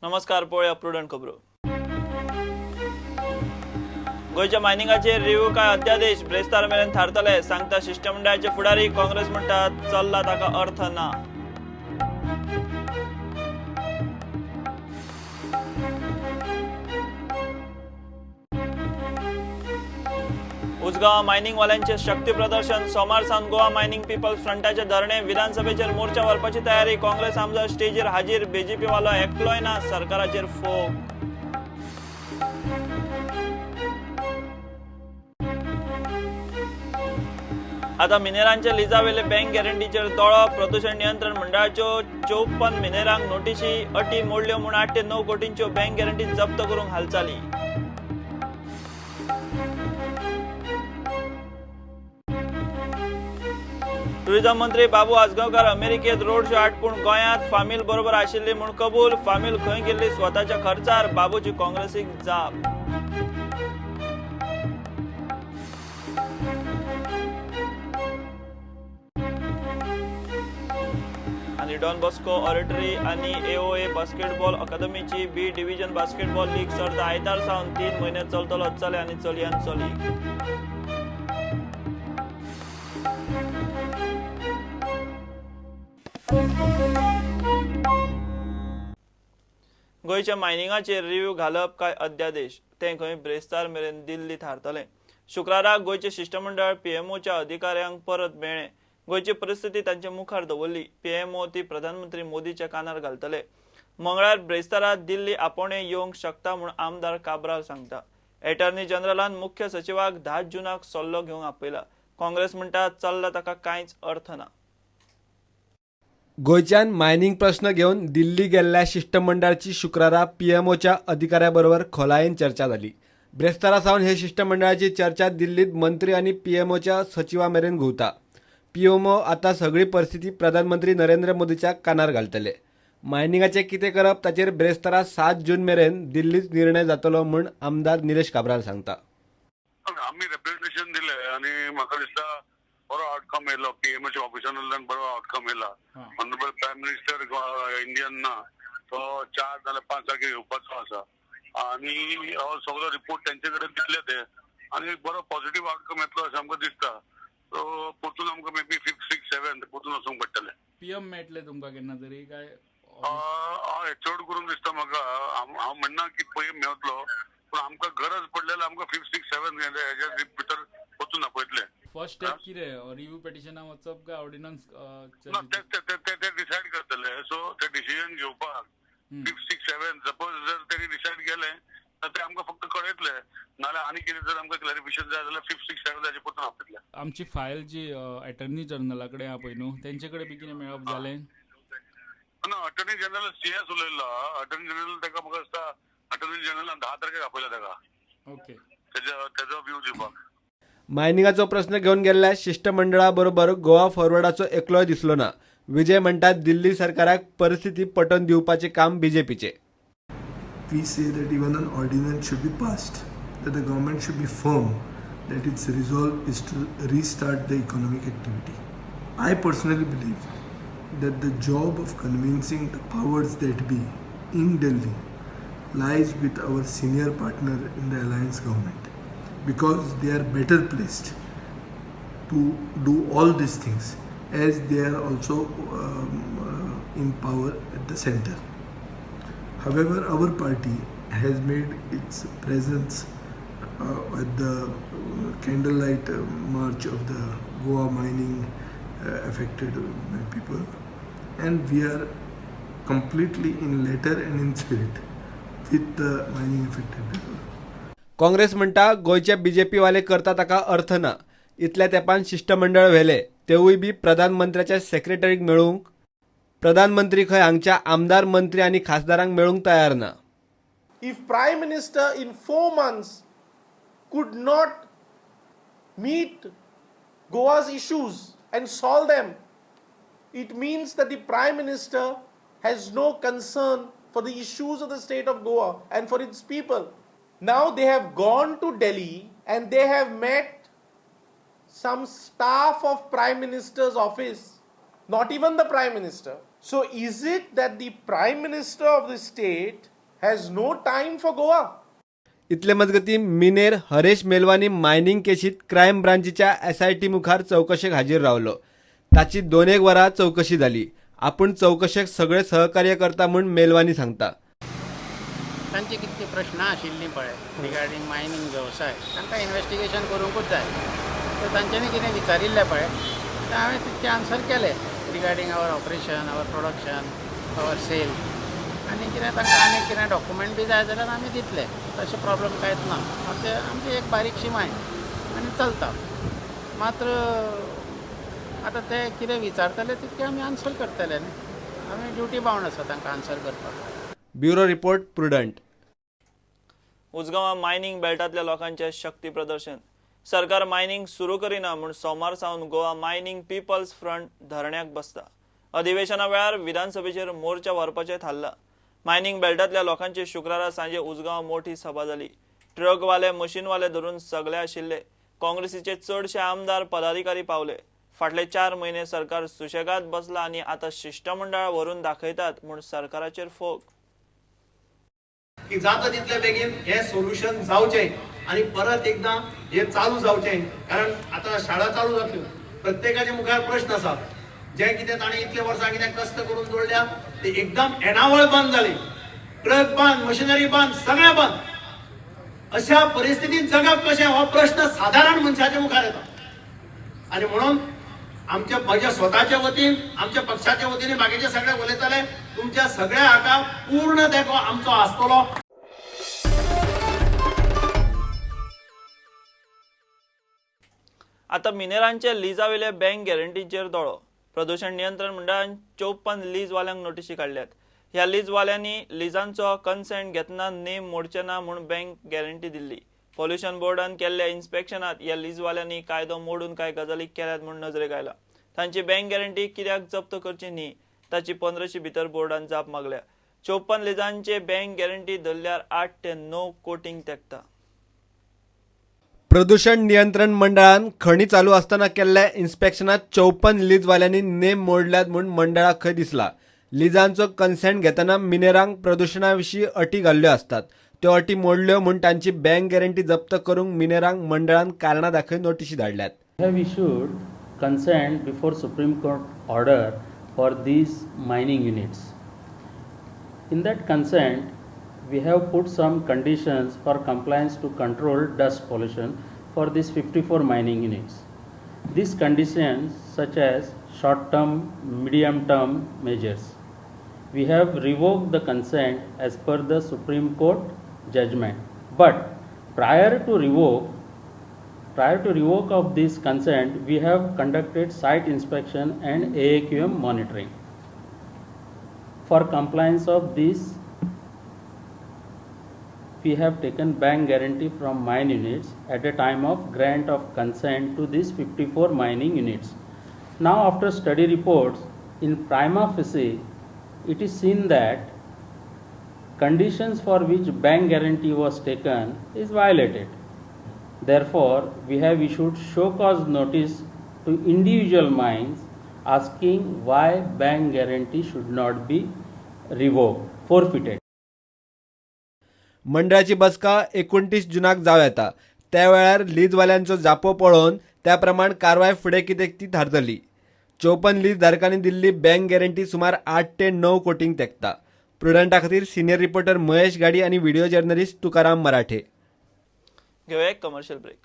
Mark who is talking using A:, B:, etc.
A: नमस्कार, पळया प्रुडंट खबरो. गोयच्या मायनिंगाचेर रिव्ह्यू काय अध्यादेश ब्रेस्तार मेरेन थारतले, सांगता शिष्टमंडळाचे फुडारी. काँग्रेस म्हणटात चल्ला ताका अर्थ ना. उजगांव मायनिंग वाल्यांचे शक्ती प्रदर्शन. सोमार सावन गोवा मायनिंग पीपल्स फ्रंटाचे धरणे. विधानसभेचेर मोर्चा व्हरपाची तयारी. काँग्रेस आमदार स्टेजीर हाजीर. बीजेपी वालो एकलोय ना, सरकाराचेर फोग. आता मिनेरांच्या लिजावेले बँक गॅरंटीचेर दोळो. प्रदूषण नियंत्रण मंडळाच्यो 54 मिनेरांक नोटीशी. अटी मोडल्यो म्हूण 8 ते 9 कोटींच्यो बँक गॅरंटी जप्त करूंक हालचाली. टुरिझम मंत्री बाबू आजगांवकार अमेरिकेत रोड शो आटपूण गोंयांत. फामील बरोबर आशिल्ली म्हूण कबूल. फामील खंय गेल्ली स्वताच्या खर्चार. बाबूची काँग्रेसीक जाप. आणि डॉन बॉस्को ऑरिटरी आणि एओए बास्केटबॉल अकादमीची बी डिव्हिजन बास्केटबॉल लीग सर्त आयतार सावन 3 म्हयने चलतलो. चले आनी चलयांत चली. गोयच्या मायनिंगाचेर रिव्ह्यू घालप काय अध्यादेश, ते खंय ब्रेस्तार मेरेन दिल्ली थारतले. शुक्राराक गोयचे शिष्टमंडळ पीएमओच्या अधिकाऱ्यांक परत मेळ्ळे. गोयची परिस्थिती तांचे मुखार दवरली. पीएमओ ती प्रधानमंत्री मोदीच्या कानार घालतले. मंगळार ब्रेस्तारात दिल्ली आपोणे येवंक शकता म्हूण आमदार काब्राल सांगता. एटर्नी जनरलान मुख्य सचिवाक 10 जूनाक सल्लो घेवंक आपयला. काँग्रेस म्हणटा चल्ला ताका कांयच अर्थ ना.
B: गोयच्यान मायनिंग प्रश्न घेऊन दिल्ली गेल्ल्या शिष्टमंडळाची शुक्रारा पीएमओच्या अधिकाऱ्याबरोबर खोलायेन चर्चा जाली. ब्रेस्तारा सावन हे शिष्टमंडळाची चर्चा दिल्लीत मंत्री आणि पीएमओच्या सचिवा मेरेन घुंवता. पीएमओ आता सगळी परिस्थिती प्रधानमंत्री नरेंद्र मोदीच्या कानार घालतले. मायनिंगाचे कितें करप ताचेर ब्रेस्तारा 7 जून मेरेन दिल्लीत निर्णय जातलो म्हूण आमदार निलेश काब्राल सांगता.
C: आम्ही रिप्रेझेंटेशन दिले आणि म्हाका दिसता बरो आउटकम येयलो. पीएमओच्या ऑफिसांतल्यान बरो आउटकम येयला. ऑनरेबल प्रायम मिनिस्टर इंडियन ना, तो 4 नाल्यार 5 जाग्यार येवपाचो आसा आणि हो सगळो रिपोर्ट तेंचे कडेन दितले ते आणि बरो पॉझिटिव्ह आउटकम येतलो अशें आमकां दिसता. सो परतून आमकां may be 5th 6th 7th परतून वचूंक पडटलें.
D: पीएम मेळटले तुमकां केन्ना तरी काय?
C: चड करून दिसता म्हाका, हांव म्हणना की पीएम मेळटलो, पूण आमकां गरज पडलेले आमकां 5th 6th 7th हेच्या भितर वचून आपयतले.
D: फर्स्ट स्टेप कितें? रिव्ह्यू पिटिशना वचप काय ऑर्डिनन्स?
C: ते डिसायड करतले. सो ते डिसिजन घेवपाक 5th 6th 7th सपोज जर तेणी डिसायड केले तर ते आमकां फक्त कळयतले. नाल्यार आनी कितें जर आमकां क्लॅरिफिकेशन जाय जाल्यार 5th 6th 7th हाजे परतून आपयतले.
D: आमची फायल जी अटर्नी जनरला कडेन आहा पळय न्हू, तेंचे कडेन बी कितें मेळप जालें?
C: ना, अटर्नी जनरल सीएस उलयला. अटर्नी जनरल ताका म्हाका दिसता अटर्नी जनरलान 10 तारखेक आपयला ताका.
D: ओके,
C: तेजो व्ह्यू दिवपाक.
B: मायनिंगाचो प्रश्न घेऊन गेल्ल्या शिष्टमंडळाबरोबर गोवा फॉरवर्डाचो एकलोय दिसलो ना. विजय म्हणटात दिल्ली सरकाराक परिस्थिती पटोवन दिवपाचे काम बीजेपीचे.
E: We say that even an ordinance should be passed, that the government should be firm, that its resolve is to restart the economic activity. I personally believe that the job of convincing the powers that be in Delhi lies with our senior partner in the alliance government, because they are better placed to do all these things, as they are also in power at the center. However, our party has made its presence at the candlelight march of the Goa mining affected people, and we are completely in letter and in spirit with the mining affected people.
B: Congress म्हणटा गोयचे BJP वाले करता ताका अर्थ ना. इतल्या तेंपान शिष्टमंडळ व्हेले, तेवूय बी प्रधानमंत्र्याच्या सेक्रेटरीक मेळूंक. प्रधानमंत्री खंय हांगच्या आमदार मंत्री आणि खासदारांक मेळूंक तयार ना.
F: If Prime Minister in 4 months could not meet Goa's issues and solve them, it means that the Prime Minister has no concern for the issues of the state of Goa and for its people. Now they have gone to Delhi and they have met some staff of Prime Minister's office, not even the Prime Minister, So is it that the Prime Minister of the state has no time for Goa?
B: इतले मजगती मिनेर Haresh Melwani mining केशीत crime ब्रांचीच्या SIT मुखार चौकशेक हाजीर रावलो. ताची 2-1 वरां चौकशी जाली. आपूण चौकशेक सगळे सहकार्य करता म्हूण मेलवानी सांगता.
G: तांची कितली प्रश्न आशिल्लीं पळय रिगार्डींग मायनिंग वेवसाय तांकां इन्वेस्टिगेशन करूंकूच जाय. तर तांच्यांनी कितें विचारिल्लें पळय तें हांवें तितकें आन्सर केलें रिगार्डींग आवर ऑपरेशन, आवर प्रोडक्शन, आवर सेल. आनी कितें तांकां आनी कितें डॉक्युमेंट बी जाय जाल्यार आमी दितले. तशें प्रॉब्लेम कांयच ना. आमची एक बारीकशी माय आनी चलता. मात्र आतां ते कितें विचारतले तितकें आमी आन्सर करतले न्ही. आमी ड्युटी बावंड आसा तांकां आन्सर करपाक.
B: Bureau report Prudent.
A: उजगांवा मायनिंग बेल्टांतल्या लोकांचे शक्ती प्रदर्शन. सरकार मायनिंग सुरू करिना म्हूण सोमार सावन गोवा मायनिंग पीपल्स फ्रंट धरण्याक बसता. अधिवेशना वेळार विधानसभेचेर मोर्चा व्हरपाचें थारला. मायनिंग बेल्टांतल्या लोकांची शुक्रारा सांजे उजगांव मोठी सभा जाली. ट्रकवाले, मशीनवाले धरून सगळे आशिल्ले. काँग्रेसीचे चडशे आमदार, पदाधिकारी पावले. फाटले 4 म्हयने सरकार सुशेगाद बसला आनी आतां शिष्टमंडळ व्हरून दाखयतात म्हूण सरकाराचेर फोग.
H: की जाता तितले बेगीन हे सोल्युशन जावचें आनी परत एकदां हे चालू जावचें. कारण आतां शाळा चालू जातल्यो. प्रत्येकाच्या मुखार प्रश्न आसा. जे कितें ताणें इतले वर्सां कितें कश्ट करून जोडल्या ते एकदम येणावळ बंद जाली. ट्रक बंद, मशिनरी बंद, सगळें बंद. अशा परिस्थितीत जगप कशें हो प्रश्न साधारण मनशाच्या मुखार येता. आनी म्हणून म्हज्या स्वताच्या वतीन, आमच्या पक्षाच्या वतीन बाकीचे सगळे उलयताले. तुमच्या सगळ्या हाका पूर्ण तेंको आमचो आसतलो.
A: आता मिनेरांचे लिजावेले बँक गॅरंटीचेर दोळो. प्रदूषण नियंत्रण मंडळान 54 लीजवाल्यांक नोटीसी काढल्यात. ह्या लीजवाल्यांनी लिजांचो कन्सेंट घेतना नेम मोडचे ना म्हूण बँक गॅरंटी दिल्ली. पॉल्युशन बोर्डान केल्ल्या इन्स्पेक्शनात ह्या लीजवाल्यांनी कायदो मोडून कांय गजाली केल्यात म्हूण नजरेक आयला. तांची बँक गॅरंटी कित्याक जप्त करची न्ही ताची 15शी भितर बोर्डान जाप मागल्या. 54 लिजांचे बँक गॅरंटी धरल्यार 8 ते 9 कोटींक तेंकता.
B: प्रदूषण नियंत्रण मंडळान खणी चालू असताना केल्ल्या इन्स्पेक्शनात 54 लीजवाल्यांनी नेम मोडल्यात म्हूण मंडळाक खंय दिसला. लिजांचो कन्सेंट घेतना मिनेरांक प्रदूषणाविशीं अटी घाल्ल्यो असतात. त्यो अटी मोडल्यो म्हूण तांची बँक गॅरंटी जप्त करूंक मिनेरांक मंडळान कारणां दाखय नोटीसी धाडल्यात.
I: have issued consent before Supreme Court order for these mining units. In that consent, we have put some conditions for compliance to control dust pollution for these 54 mining units. These conditions such as short-term, medium-term measures. We have revoked the consent as per the Supreme Court judgment. But prior to revoke of this consent, we have conducted site inspection and AAQM monitoring. For compliance of this, we have taken bank guarantee from mine units at a time of grant of consent to these 54 mining units. Now, after study reports, in prima facie, it is seen that conditions for which bank guarantee was taken is violated. Therefore, we have issued show cause notice to individual mines asking why bank guarantee should not be revoked, forfeited.
B: मंडळाची बसका 29 जुनाक जाव येता. त्या वेळार लीजवाल्यांचो जापो पळोवन त्या प्रमाण कारवाय फुडें कितें ती थारतली. 54 लीज धारकांनी दिल्ली बँक गॅरंटी सुमार 8 ते 9 कोटींक तेंकता. प्रुडंटा खातीर सिनियर रिपोर्टर महेश गाडी आनी व्हिडिओ जर्नलिस्ट तुकाराम मराठे.
A: घेऊया एक कमर्शियल ब्रेक.